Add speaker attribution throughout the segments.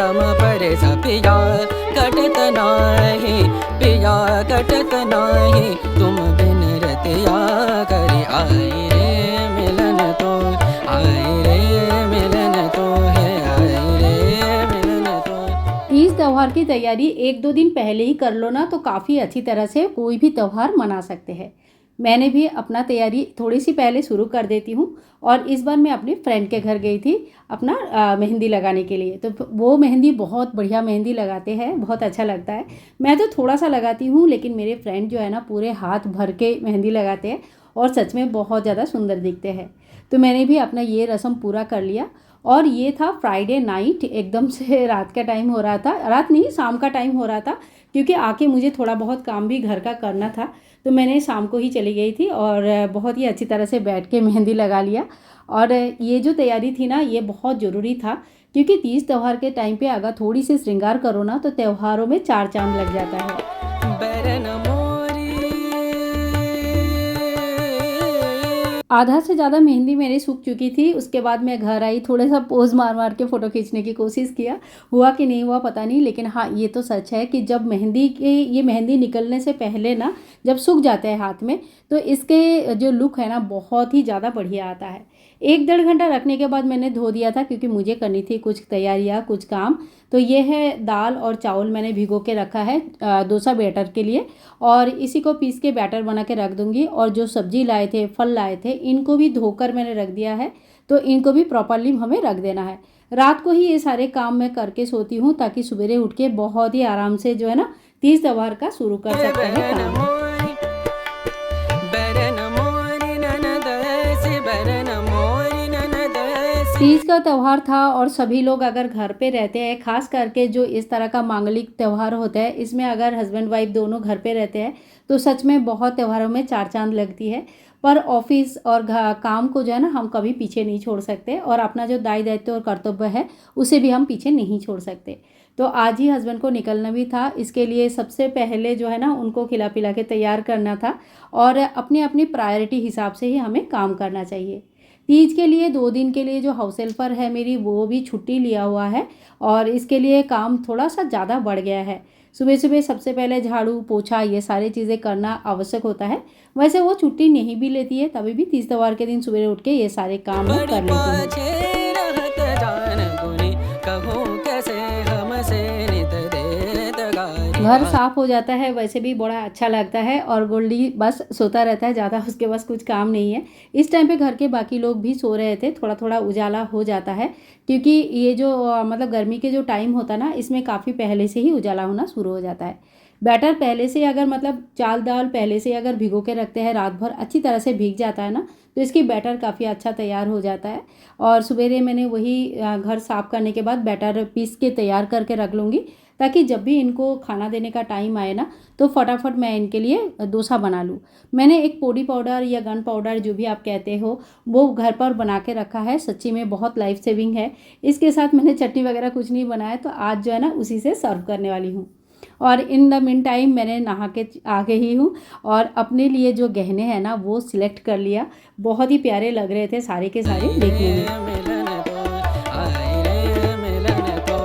Speaker 1: गम पर सा पिया कटत नाही, पिया कटत नाही, तुम बिन रतिया करी आई रे मिलन तो, आई रे मिलन तो है, आई रे मिलन तो।
Speaker 2: तीज त्यौहार की तैयारी 1-2 दिन पहले ही कर लो ना तो काफ़ी अच्छी तरह से कोई भी त्यौहार मना सकते हैं। मैंने भी अपना तैयारी थोड़ी सी पहले शुरू कर देती हूँ और इस बार मैं अपने फ्रेंड के घर गई थी अपना मेहंदी लगाने के लिए। तो वो मेहंदी बहुत बढ़िया मेहंदी लगाते हैं, बहुत अच्छा लगता है। मैं तो थोड़ा सा लगाती हूँ लेकिन मेरे फ्रेंड जो है ना पूरे हाथ भर के मेहंदी लगाते हैं और सच में बहुत ज़्यादा सुंदर दिखते हैं। तो मैंने भी अपना ये रस्म पूरा कर लिया और ये था फ्राइडे नाइट, एकदम से रात का टाइम हो रहा था, रात नहीं शाम का टाइम हो रहा था, क्योंकि आके मुझे थोड़ा बहुत काम भी घर का करना था। तो मैंने शाम को ही चली गई थी और बहुत ही अच्छी तरह से बैठ के मेहंदी लगा लिया। और ये जो तैयारी थी ना ये बहुत ज़रूरी था, क्योंकि तीज त्यौहार के टाइम पे अगर थोड़ी सी श्रृंगार करो ना तो त्योहारों में 4 चांद लग जाता है।
Speaker 1: बैरन मोरी
Speaker 2: आधा से ज़्यादा मेहंदी मेरी सूख चुकी थी। उसके बाद मैं घर आई, थोड़ा सा पोज मार मार के फ़ोटो खींचने की कोशिश किया, हुआ कि नहीं हुआ पता नहीं, लेकिन हाँ ये तो सच है कि जब ये मेहंदी निकलने से पहले ना जब सूख जाते हैं हाथ में तो इसके जो लुक है ना बहुत ही ज़्यादा बढ़िया आता है। 1-1.5 घंटा रखने के बाद मैंने धो दिया था, क्योंकि मुझे करनी थी कुछ तैयारियाँ कुछ काम। तो ये है दाल और चावल मैंने भिगो के रखा है डोसा बैटर के लिए, और इसी को पीस के बैटर बना के रख दूंगी। और जो सब्जी लाए थे फल लाए थे इनको भी धोकर मैंने रख दिया है, तो इनको भी प्रॉपरली हमें रख देना है। रात को ही ये सारे काम मैं करके सोती हूँ ताकि सवेरे उठ के बहुत ही आराम से जो है ना तीज त्यौहार का शुरू कर सकते हैं काम।
Speaker 1: बैरन मोरी ननद ऐसी, बैरन मोरी ननद ऐसी।
Speaker 2: तीज का त्यौहार था और सभी लोग अगर घर पे रहते हैं, खास करके जो इस तरह का मांगलिक त्यौहार होता है इसमें अगर हस्बैंड वाइफ दोनों घर पे रहते हैं तो सच में बहुत त्योहारों में 4 चांद लगती है। पर ऑफिस और काम को जो है ना हम कभी पीछे नहीं छोड़ सकते, और अपना जो दायित्व दायित्व और कर्तव्य है उसे भी हम पीछे नहीं छोड़ सकते। तो आज ही हस्बैंड को निकलना भी था, इसके लिए सबसे पहले जो है ना उनको खिला पिला के तैयार करना था, और अपनी अपनी प्रायोरिटी हिसाब से ही हमें काम करना चाहिए। तीज के लिए 2 दिन के लिए जो हाउस हेल्पर है मेरी वो भी छुट्टी लिया हुआ है, और इसके लिए काम थोड़ा सा ज़्यादा बढ़ गया है। सुबह सुबह सबसे पहले झाड़ू पोछा ये सारी चीज़ें करना आवश्यक होता है। वैसे वो छुट्टी नहीं भी लेती है तभी भी तीज त्यौहार के दिन सवेरे उठ के ये सारे काम मैं कर लेती हूँ।
Speaker 1: पाछे रहत जान गुनी, कहूँ कैसे हमसे नित देत गारी।
Speaker 2: घर साफ हो जाता है, वैसे भी बड़ा अच्छा लगता है, और गोल्डी बस सोता रहता है, ज़्यादा उसके पास कुछ काम नहीं है। इस टाइम पे घर के बाकी लोग भी सो रहे थे, थोड़ा थोड़ा उजाला हो जाता है, क्योंकि ये जो मतलब गर्मी के जो टाइम होता है ना इसमें काफ़ी पहले से ही उजाला होना शुरू हो जाता है। बैटर पहले से अगर मतलब चाल दाल पहले से अगर भिगो के रखते हैं, रात भर अच्छी तरह से भीग जाता है ना तो इसकी बैटर काफ़ी अच्छा तैयार हो जाता है। और सवेरे मैंने वही घर साफ़ करने के बाद बैटर पीस के तैयार करके रख लूँगी, ताकि जब भी इनको खाना देने का टाइम आए ना तो फटाफट मैं इनके लिए डोसा बना लूँ। मैंने एक पोड़ी पाउडर या गन पाउडर जो भी आप कहते हो वो घर पर बना के रखा है, सच्ची में बहुत लाइफ सेविंग है। इसके साथ मैंने चटनी वगैरह कुछ नहीं बनाया, तो आज जो है ना उसी से सर्व करने वाली हूँ। और इन द मीन टाइम मैंने नहा के आ गई हूँ और अपने लिए जो गहने हैं ना वो सिलेक्ट कर लिया। बहुत ही प्यारे लग रहे थे सारे के सारे देखने में।
Speaker 1: मिलन तो, आई रे मिलन तो,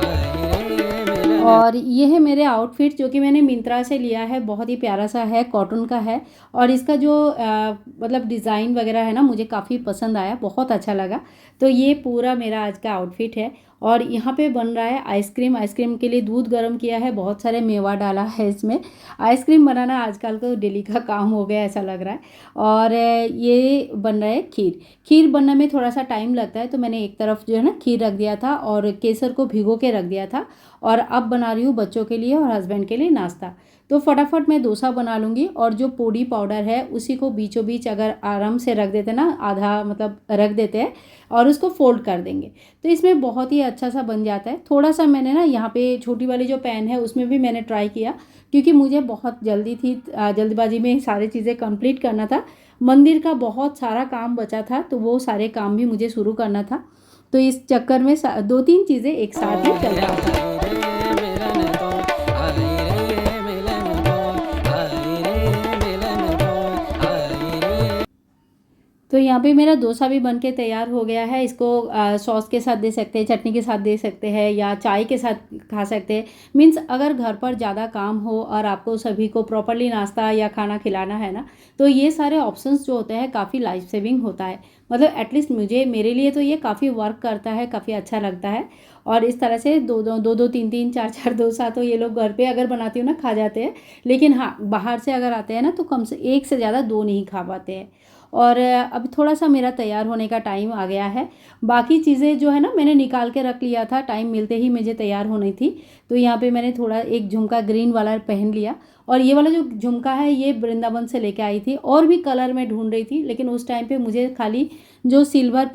Speaker 1: आई रे मिलन।
Speaker 2: और ये है मेरे आउटफिट जो कि मैंने मिंत्रा से लिया है, बहुत ही प्यारा सा है, कॉटन का है, और इसका जो मतलब डिज़ाइन वगैरह है ना मुझे काफ़ी पसंद आया, बहुत अच्छा लगा। तो ये पूरा मेरा आज का आउटफिट है। और यहाँ पे बन रहा है आइसक्रीम। आइसक्रीम के लिए दूध गर्म किया है, बहुत सारे मेवा डाला है इसमें। आइसक्रीम बनाना आजकल तो डेली का काम हो गया ऐसा लग रहा है। और ये बन रहा है खीर। खीर बनने में थोड़ा सा टाइम लगता है, तो मैंने एक तरफ जो है ना खीर रख दिया था और केसर को भिगो के रख दिया था, और अब बना रही हूँ बच्चों के लिए और हस्बैंड के लिए नाश्ता। तो फटाफट मैं डोसा बना लूँगी, और जो पोड़ी पाउडर है उसी को बीचों बीच अगर आराम से रख देते ना, आधा मतलब रख देते हैं और उसको फोल्ड कर देंगे तो इसमें बहुत ही अच्छा सा बन जाता है। थोड़ा सा मैंने ना यहाँ पे छोटी वाली जो पैन है उसमें भी मैंने ट्राई किया, क्योंकि मुझे बहुत जल्दी थी, जल्दबाजी में सारी चीज़ें कंप्लीट करना था। मंदिर का बहुत सारा काम बचा था, तो वो सारे काम भी मुझे शुरू करना था, तो इस चक्कर में 2-3 चीज़ें एक साथ ही चल रहा था। तो यहाँ पे मेरा डोसा भी बन के तैयार हो गया है। इसको सॉस के साथ दे सकते हैं, चटनी के साथ दे सकते हैं या चाय के साथ खा सकते हैं। मीन्स अगर घर पर ज़्यादा काम हो और आपको सभी को प्रॉपरली नाश्ता या खाना खिलाना है ना, तो ये सारे ऑप्शंस जो होते हैं काफ़ी लाइफ सेविंग होता है। मतलब एटलीस्ट मेरे लिए तो ये काफ़ी वर्क करता है, काफ़ी अच्छा लगता है। और इस तरह से दो तीन तीन चार चार डोसा तो ये लोग घर पे अगर बनाती हूँ ना खा जाते हैं। लेकिन हाँ, बाहर से अगर आते हैं ना तो कम से एक से ज़्यादा दो नहीं खा पाते हैं। और अभी थोड़ा सा मेरा तैयार होने का टाइम आ गया है। बाकी चीज़ें जो है ना मैंने निकाल के रख लिया था, टाइम मिलते ही मुझे तैयार होनी थी। तो यहाँ पे मैंने थोड़ा एक झुमका ग्रीन वाला पहन लिया। और ये वाला जो झुमका है ये वृंदावन से लेके आई थी, और भी कलर में ढूंढ रही थी, लेकिन उस टाइम पे मुझे खाली जो सिल्वर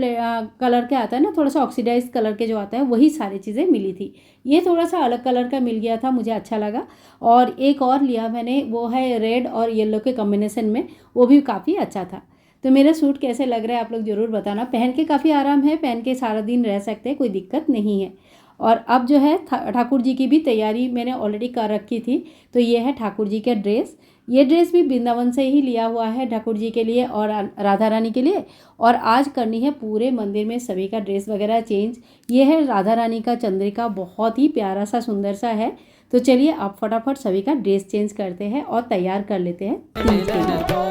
Speaker 2: कलर के आता है ना, थोड़ा सा ऑक्सीडाइज कलर के जो आता है वही सारी चीज़ें मिली थी। ये थोड़ा सा अलग कलर का मिल गया था, मुझे अच्छा लगा। और एक और लिया मैंने, वो है रेड और येलो के कॉम्बिनेशन में, वो भी काफ़ी अच्छा था। तो मेरा सूट कैसे लग रहा है आप लोग ज़रूर बताना। पहन के काफ़ी आराम है, पहन के सारा दिन रह सकते हैं, कोई दिक्कत नहीं है। और अब जो है ठाकुर जी की भी तैयारी मैंने ऑलरेडी कर रखी थी। तो ये है ठाकुर जी का ड्रेस। ये ड्रेस भी वृंदावन से ही लिया हुआ है ठाकुर जी के लिए और राधा रानी के लिए। और आज करनी है पूरे मंदिर में सभी का ड्रेस वगैरह चेंज। ये है राधा रानी का चंद्रिका, बहुत ही प्यारा सा सुंदर सा है। तो चलिए आप फटाफट सभी का ड्रेस चेंज करते हैं और तैयार कर लेते हैं तीज के लिए।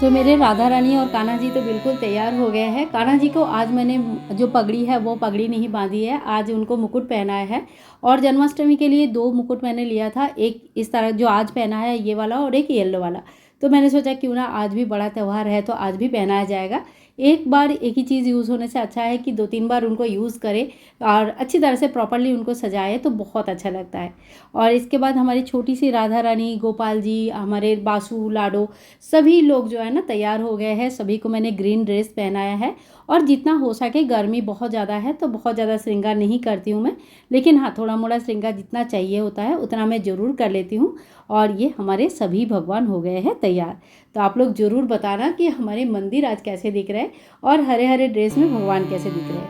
Speaker 2: तो मेरे राधा रानी और कान्हा जी तो बिल्कुल तैयार हो गए हैं। कान्हा जी को आज मैंने जो पगड़ी है वो पगड़ी नहीं बांधी है, आज उनको मुकुट पहनाया है। और जन्माष्टमी के लिए दो मुकुट मैंने लिया था, एक इस तरह जो आज पहना है ये वाला और एक येलो वाला। तो मैंने सोचा क्यों ना, आज भी बड़ा त्यौहार है तो आज भी पहनाया जाएगा। एक बार एक ही चीज़ यूज़ होने से अच्छा है कि दो तीन बार उनको यूज़ करें और अच्छी तरह से प्रॉपरली उनको सजाए तो बहुत अच्छा लगता है। और इसके बाद हमारी छोटी सी राधा रानी, गोपाल जी, हमारे बासु लाडो, सभी लोग जो है ना तैयार हो गए हैं। सभी को मैंने ग्रीन ड्रेस पहनाया है। और जितना हो सके, गर्मी बहुत ज़्यादा है तो बहुत ज़्यादा श्रृंगार नहीं करती हूँ मैं, लेकिन हाँ थोड़ा मोड़ा श्रृंगार जितना चाहिए होता है उतना मैं ज़रूर कर लेती हूँ। और ये हमारे सभी भगवान हो गए हैं तैयार। तो आप लोग ज़रूर बताना कि हमारे मंदिर आज कैसे दिख रहे हैं और हरे हरे ड्रेस में भगवान कैसे दिख रहे हैं।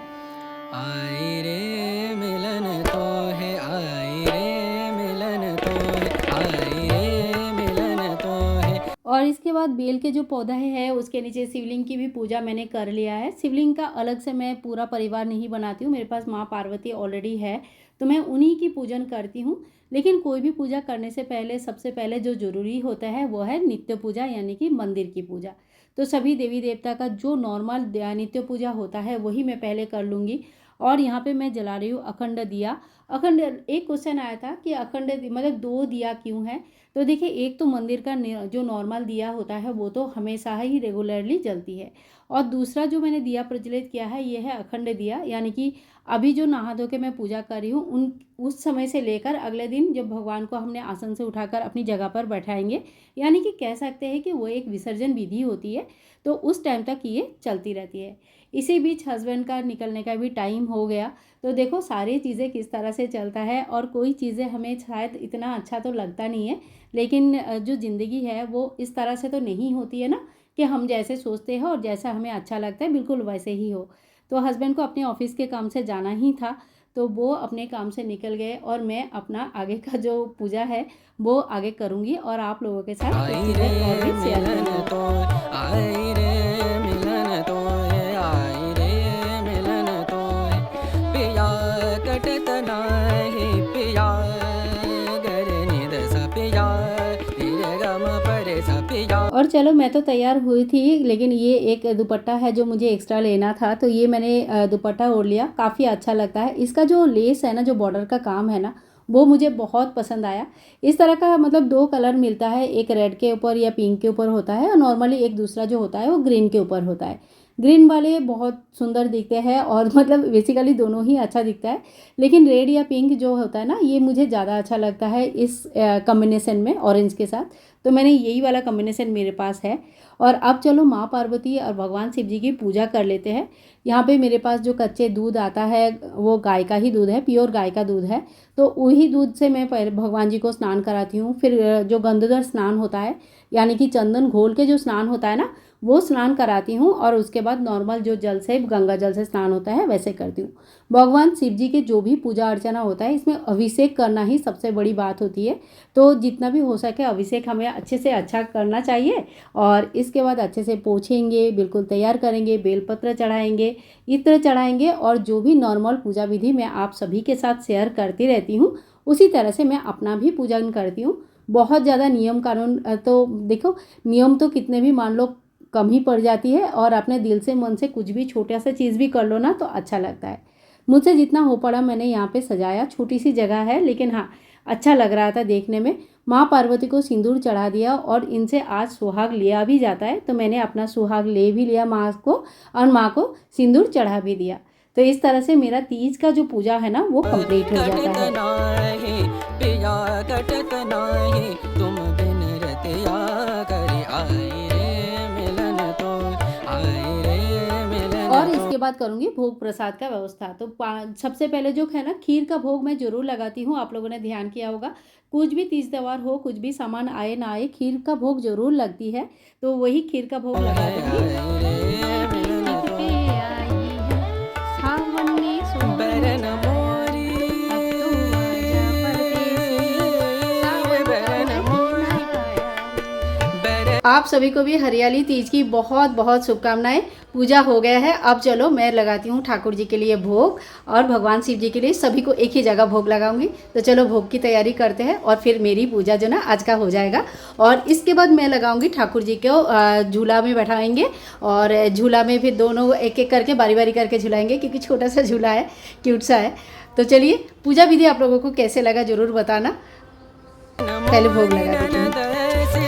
Speaker 1: आई रे मिलन तो है, आई रे मिलन तो है, आई रे मिलन तो है।
Speaker 2: और इसके बाद बेल के जो पौधा है उसके नीचे शिवलिंग की भी पूजा मैंने कर लिया है। शिवलिंग का अलग से मैं पूरा परिवार नहीं बनाती हूँ, मेरे पास माँ पार्वती ऑलरेडी है तो मैं उन्हीं की पूजन करती हूँ। लेकिन कोई भी पूजा करने से पहले सबसे पहले जो ज़रूरी होता है वो है नित्य पूजा, यानी कि मंदिर की पूजा। तो सभी देवी देवता का जो नॉर्मल नित्य पूजा होता है वही मैं पहले कर लूँगी। और यहाँ पे मैं जला रही हूँ अखंड दिया। अखंड, एक क्वेश्चन आया था कि अखंड मतलब दो दिया क्यों है। तो देखिए, एक तो मंदिर का जो नॉर्मल दिया होता है वो तो हमेशा ही रेगुलरली जलती है। और दूसरा जो मैंने दिया प्रज्वलित किया है ये है अखंड दिया, यानी कि अभी जो नहा धो के मैं पूजा कर रही हूँ उस समय से लेकर अगले दिन जब भगवान को हमने आसन से उठाकर अपनी जगह पर बैठाएंगे, यानी कि कह सकते हैं कि वो एक विसर्जन विधि होती है, तो उस टाइम तक ये चलती रहती है। इसी बीच हस्बैंड का निकलने का भी टाइम हो गया। तो देखो सारी चीज़ें किस तरह से चलता है। और कोई चीज़ें हमें शायद इतना अच्छा तो लगता नहीं है, लेकिन जो ज़िंदगी है वो इस तरह से तो नहीं होती है ना कि हम जैसे सोचते हैं और जैसा हमें अच्छा लगता है बिल्कुल वैसे ही हो। तो हस्बैंड को अपने ऑफिस के काम से जाना ही था, तो वो अपने काम से निकल गए और मैं अपना आगे का जो पूजा है वो आगे करूँगी और आप लोगों के साथ कुछ
Speaker 1: आई
Speaker 2: चीज़ें और भी
Speaker 1: रे
Speaker 2: शेयर
Speaker 1: मिलन
Speaker 2: करूँगी।
Speaker 1: तो, आई रे मिलन तो है, आई रे मिलन तो है। पिया कटत नाही पिया, गर निद सा पिया, रे गम परे सा पिया।
Speaker 2: और चलो मैं तो तैयार हुई थी, लेकिन ये एक दुपट्टा है जो मुझे एक्स्ट्रा लेना था, तो ये मैंने दुपट्टा ओढ़ लिया। काफ़ी अच्छा लगता है। इसका जो लेस है ना, जो बॉर्डर का काम है ना, वो मुझे बहुत पसंद आया। इस तरह का मतलब दो कलर मिलता है, एक रेड के ऊपर या पिंक के ऊपर होता है और नॉर्मली एक दूसरा जो होता है वो ग्रीन के ऊपर होता है। ग्रीन वाले बहुत सुंदर दिखते हैं और मतलब बेसिकली दोनों ही अच्छा दिखता है, लेकिन रेड या पिंक जो होता है ना, ये मुझे ज़्यादा अच्छा लगता है इस कॉम्बिनेशन में ऑरेंज के साथ। तो मैंने यही वाला कॉम्बिनेशन मेरे पास है। और अब चलो माँ पार्वती और भगवान शिव जी की पूजा कर लेते हैं। यहाँ पे मेरे पास जो कच्चे दूध आता है वो गाय का ही दूध है, प्योर गाय का दूध है। तो वही दूध से मैं पहले भगवान जी को स्नान कराती हूँ। फिर जो गंधोदर स्नान होता है, यानी कि चंदन घोल के जो स्नान होता है ना, वो स्नान कराती हूँ। और उसके बाद नॉर्मल जो जल से, गंगा जल से स्नान होता है, वैसे करती हूँ। भगवान शिव जी के जो भी पूजा अर्चना होता है, इसमें अभिषेक करना ही सबसे बड़ी बात होती है। तो जितना भी हो सके अभिषेक हमें अच्छे से अच्छा करना चाहिए। और इसके बाद अच्छे से पोछेंगे, बिल्कुल तैयार करेंगे, बेलपत्र चढ़ाएंगे, इत्र चढ़ाएंगे। और जो भी नॉर्मल पूजा विधि मैं आप सभी के साथ शेयर करती रहती हूँ, उसी तरह से मैं अपना भी पूजन करती हूँ। बहुत ज़्यादा नियम कानून तो देखो, नियम तो कितने भी मान लो कम ही पड़ जाती है, और अपने दिल से मन से कुछ भी छोटा सा चीज़ भी कर लो ना तो अच्छा लगता है। मुझसे जितना हो पड़ा मैंने यहाँ पे सजाया। छोटी सी जगह है, लेकिन हाँ अच्छा लग रहा था देखने में। माँ पार्वती को सिंदूर चढ़ा दिया, और इनसे आज सुहाग लिया भी जाता है, तो मैंने अपना सुहाग ले भी लिया माँ को, और माँ को सिंदूर चढ़ा भी दिया। तो इस तरह से मेरा तीज का जो पूजा है ना, वो कंप्लीट हो जाता है।
Speaker 1: नहीं पिया कटत नहीं, तुम बिन रतिया करी आई रे मिलन तो, आई रे मिलन
Speaker 2: और
Speaker 1: तो।
Speaker 2: इसके बाद करूँगी भोग प्रसाद का व्यवस्था। तो सबसे पहले जो है ना, खीर का भोग मैं ज़रूर लगाती हूँ। आप लोगों ने ध्यान किया होगा, कुछ भी तीज त्यौहार हो, कुछ भी सामान आए ना आए, खीर का भोग ज़रूर लगती है। तो वही खीर का भोग लगा दूँगी।
Speaker 1: आई रे मिलन
Speaker 2: सिर
Speaker 1: तो,
Speaker 2: पे आई है सावन में सोहनी,
Speaker 1: बरन मोरी,
Speaker 2: अब तो आजा परदेसी, सावन का
Speaker 1: बरन
Speaker 2: महीना
Speaker 1: मोरी,
Speaker 2: आया रे।
Speaker 1: बरन।
Speaker 2: आप सभी को भी हरियाली तीज की बहुत बहुत शुभकामनाएं। पूजा हो गया है, अब चलो मैं लगाती हूँ ठाकुर जी के लिए भोग, और भगवान शिव जी के लिए सभी को एक ही जगह भोग लगाऊंगी। तो चलो भोग की तैयारी करते हैं, और फिर मेरी पूजा जो ना आज का हो जाएगा। और इसके बाद मैं लगाऊंगी ठाकुर जी को झूला में बैठाएंगे, और झूला में फिर दोनों एक एक करके बारी बारी करके झुलाएंगे, क्योंकि छोटा सा झूला है, क्यूट सा है। तो चलिए पूजा विधि आप लोगों को कैसे लगा ज़रूर बताना। पहले भोग लगा देती हूँ।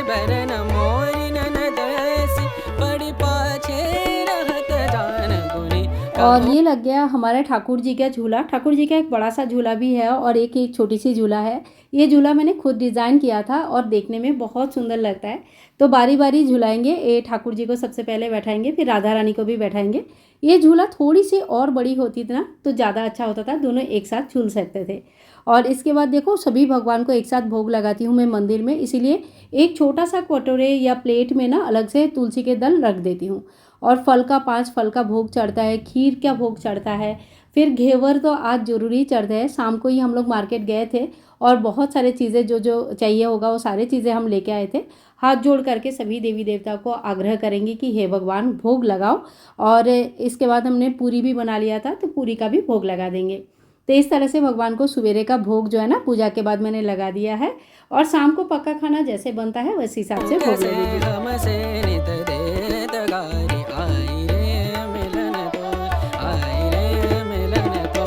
Speaker 1: बरन मोरी ननदसी, बड़ी पाछे रहत जान गुनी।
Speaker 2: और ये लग गया हमारा ठाकुर जी का झूला। ठाकुर जी का एक बड़ा सा झूला भी है, और एक एक छोटी सी झूला है। ये झूला मैंने खुद डिज़ाइन किया था, और देखने में बहुत सुंदर लगता है। तो बारी बारी झुलाएंगे। ये ठाकुर जी को सबसे पहले बैठाएंगे, फिर राधा रानी को भी बैठाएंगे। ये झूला थोड़ी सी और बड़ी होती थी ना तो ज़्यादा अच्छा होता था, दोनों एक साथ झूल सकते थे। और इसके बाद देखो, सभी भगवान को एक साथ भोग लगाती हूँ मैं मंदिर में, इसीलिए एक छोटा सा कटोरे या प्लेट में ना अलग से तुलसी के दल रख देती हूँ। और फल का 5 फल का भोग चढ़ता है, खीर का भोग चढ़ता है, फिर घेवर तो आज ज़रूरी चढ़ते हैं। शाम को ही हम लोग मार्केट गए थे, और बहुत सारे चीज़ें जो जो चाहिए होगा वो सारे चीज़ें हम लेके आए थे। हाथ जोड़ करके सभी देवी देवता को आग्रह करेंगे कि हे भगवान भोग लगाओ। और इसके बाद हमने पूरी भी बना लिया था, तो पूरी का भी भोग लगा देंगे। तो इस तरह से भगवान को सवेरे का भोग जो है ना, पूजा के बाद मैंने लगा दिया है। और शाम को पक्का खाना जैसे बनता है वैसे हिसाब से भोग
Speaker 1: कैसे
Speaker 2: लगेगी।
Speaker 1: हमसे नित देत गारी, आई रे मिलन तो, आई रे मिलन तो,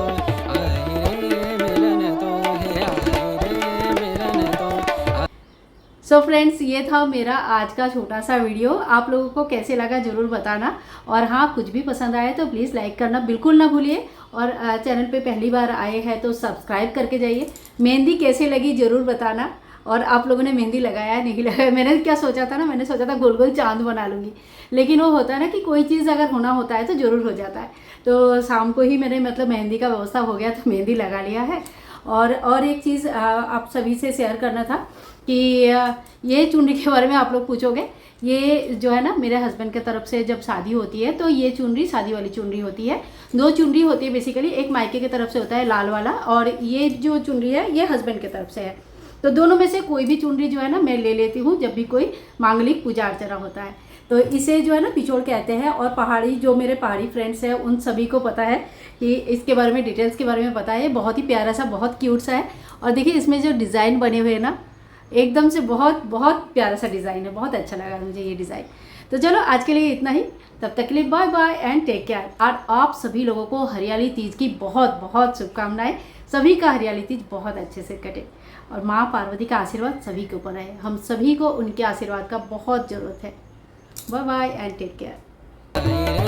Speaker 1: आई रे मिलन तो, हे आई रे मिलन तो।
Speaker 2: सो फ्रेंड्स, ये था मेरा आज का छोटा सा वीडियो। आप लोगों को कैसे लगा ज़रूर बताना। और हाँ, कुछ भी पसंद आए तो प्लीज़ लाइक करना बिल्कुल ना भूलिए। और चैनल पे पहली बार आए हैं तो सब्सक्राइब करके जाइए। मेहंदी कैसे लगी ज़रूर बताना। और आप लोगों ने मेहंदी लगाया नहीं लगाया, मैंने क्या सोचा था ना, मैंने सोचा था गोल गोल चांद बना लूँगी, लेकिन वो होता है ना कि कोई चीज़ अगर होना होता है तो ज़रूर हो जाता है। तो शाम को ही मेरे मतलब मेहंदी का व्यवस्था हो गया, तो मेहंदी लगा लिया है। और एक चीज़ आप सभी से शेयर करना था कि ये चुनरी के बारे में आप लोग पूछोगे। ये जो है ना, मेरे हस्बैंड के तरफ से जब शादी होती है तो ये चुनरी शादी वाली चुनरी होती है। 2 चुनरी होती है बेसिकली, एक मायके की तरफ से होता है लाल वाला, और ये जो चुनरी है ये हस्बैंड की तरफ से है। तो दोनों में से कोई भी चुनरी जो है ना मैं ले लेती हूँ जब भी कोई मांगलिक पूजा अर्चना होता है। तो इसे जो है ना पिछोड़ कहते हैं। और पहाड़ी जो मेरे पहाड़ी फ्रेंड्स हैं उन सभी को पता है कि इसके बारे में, डिटेल्स के बारे में पता है। बहुत ही प्यारा सा, बहुत क्यूट सा है। और देखिए इसमें जो डिज़ाइन बने हुए हैं ना, एकदम से बहुत बहुत प्यारा सा डिज़ाइन है। बहुत अच्छा लगा मुझे ये डिज़ाइन। तो चलो आज के लिए इतना ही, तब तक के लिए bye bye and take care. और आप सभी लोगों को हरियाली तीज की बहुत बहुत शुभकामनाएं। सभी का हरियाली तीज बहुत अच्छे से कटे, और माँ पार्वती का आशीर्वाद सभी के ऊपर है। हम सभी को उनके आशीर्वाद का बहुत ज़रूरत है। Bye bye and take care.